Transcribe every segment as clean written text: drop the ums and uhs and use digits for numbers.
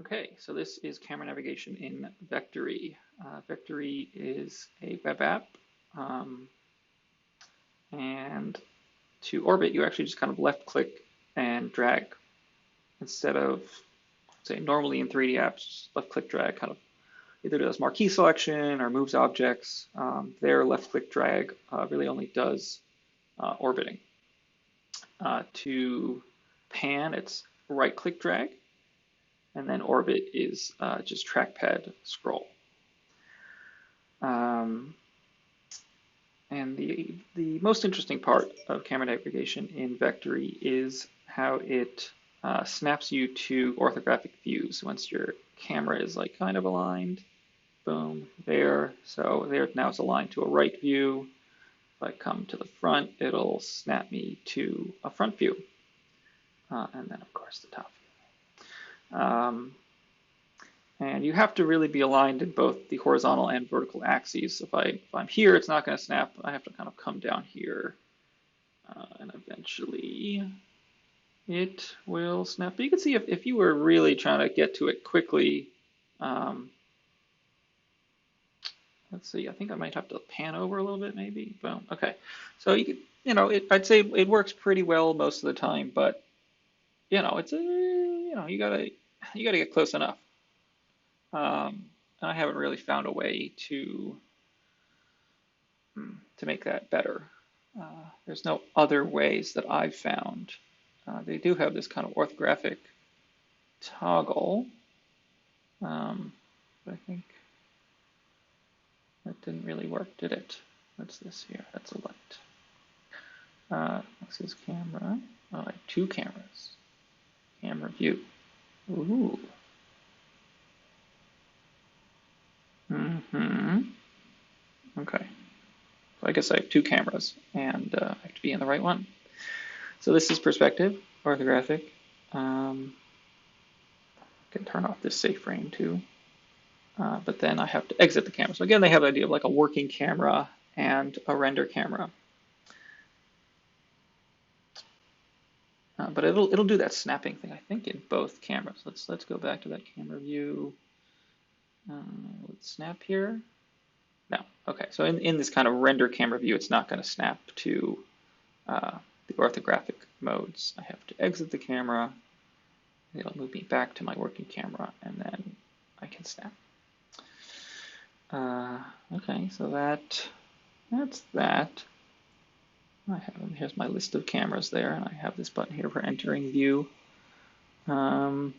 Okay, so this is camera navigation in Vectary. Vectary is a web app, um, and to orbit, you actually just kind of left click and drag instead of, say, normally in 3D apps, left click drag kind of either does marquee selection or moves objects. Their left click drag really only does orbiting. To pan, it's right click drag, and then orbit is just trackpad scroll. Um, and the most interesting part of camera navigation in Vectary is how it snaps you to orthographic views once your camera is like kind of aligned. Boom, there. So there now it's aligned to a right view. If I come to the front, it'll snap me to a front view. And then of course the top view. And you have to really be aligned in both the horizontal and vertical axes. If I'm here, it's not going to snap. I have to kind of come down here, and eventually it will snap. But you can see if you were really trying to get to it quickly, let's see, I think I might have to pan over a little bit maybe. Boom, okay. So you could, I'd say it works pretty well most of the time, but it's you gotta get close enough. I haven't really found a way to make that better. There's no other ways that I've found. They do have this kind of orthographic toggle, but I think that didn't really work, did it? What's this here? That's a light. This is camera. Oh, I have two cameras. Camera view. Ooh. Okay. So I guess I have two cameras, and I have to be in the right one. So this is perspective, orthographic. Can turn off this safe frame too. But then I have to exit the camera. So again, they have the idea of like a working camera and a render camera. But it'll do that snapping thing, I think, in both cameras. Let's go back to that camera view. Let's snap here. No, okay. So in this kind of render camera view, it's not going to snap to the orthographic modes. I have to exit the camera. It'll move me back to my working camera, and then I can snap. Okay, so that's that. Here's my list of cameras there, and I have this button here for entering view. Yeah,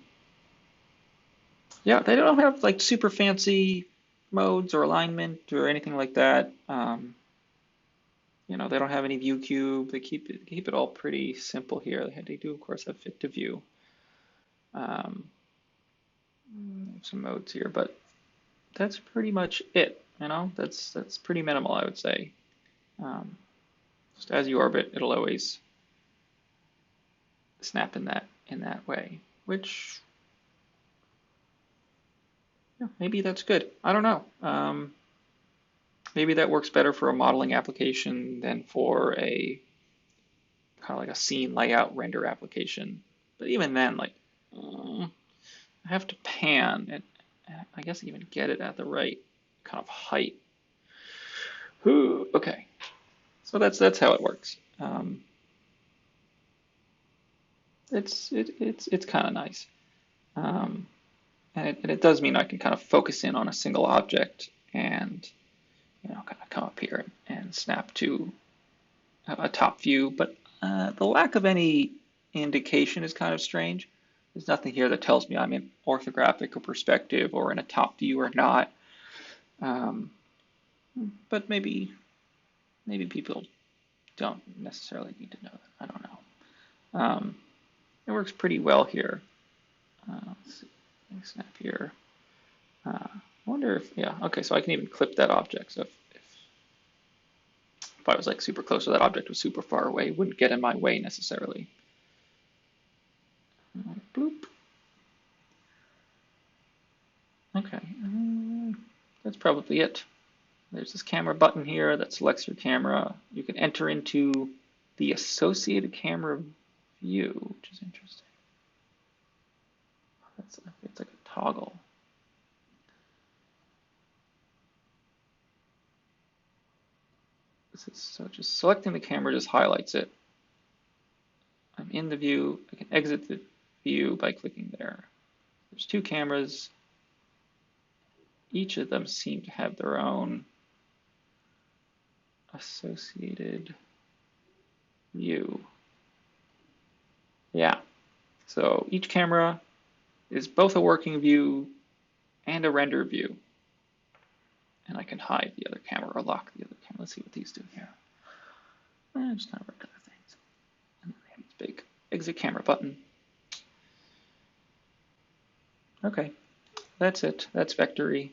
they don't have like super fancy modes or alignment or anything like that. They don't have any view cube. They keep it all pretty simple here. They do, of course, have fit to view. Some modes here, but that's pretty much it. That's pretty minimal, I would say. Just as you orbit, it'll always snap in that way, which maybe that's good. I don't know. Maybe that works better for a modeling application than for a kind of like a scene layout render application. But even then, like, I have to pan and I guess even get it at the right kind of height. Ooh, okay, so that's how it works. It's kind of nice, and it does mean I can kind of focus in on a single object and kind of come up here and snap to a top view. But the lack of any indication is kind of strange. There's nothing here that tells me I'm in orthographic or perspective or in a top view or not. But maybe people don't necessarily need to know that. I don't know. It works pretty well here. Let's see. Let me snap here. I wonder if, yeah, okay, so I can even clip that object. So if I was like super close to that object was super far away, it wouldn't get in my way necessarily. Bloop. Okay, that's probably it. There's this camera button here that selects your camera. You can enter into the associated camera view, which is interesting. It's like a toggle. So just selecting the camera just highlights it. I'm in the view. I can exit the view by clicking there. There's two cameras. Each of them seem to have their own associated view. Yeah, so each camera is both a working view and a render view. And I can hide the other camera or lock the other camera. Let's see what these do here. Just kind of regular things. And then they have this big exit camera button. Okay, that's it. That's Vectary.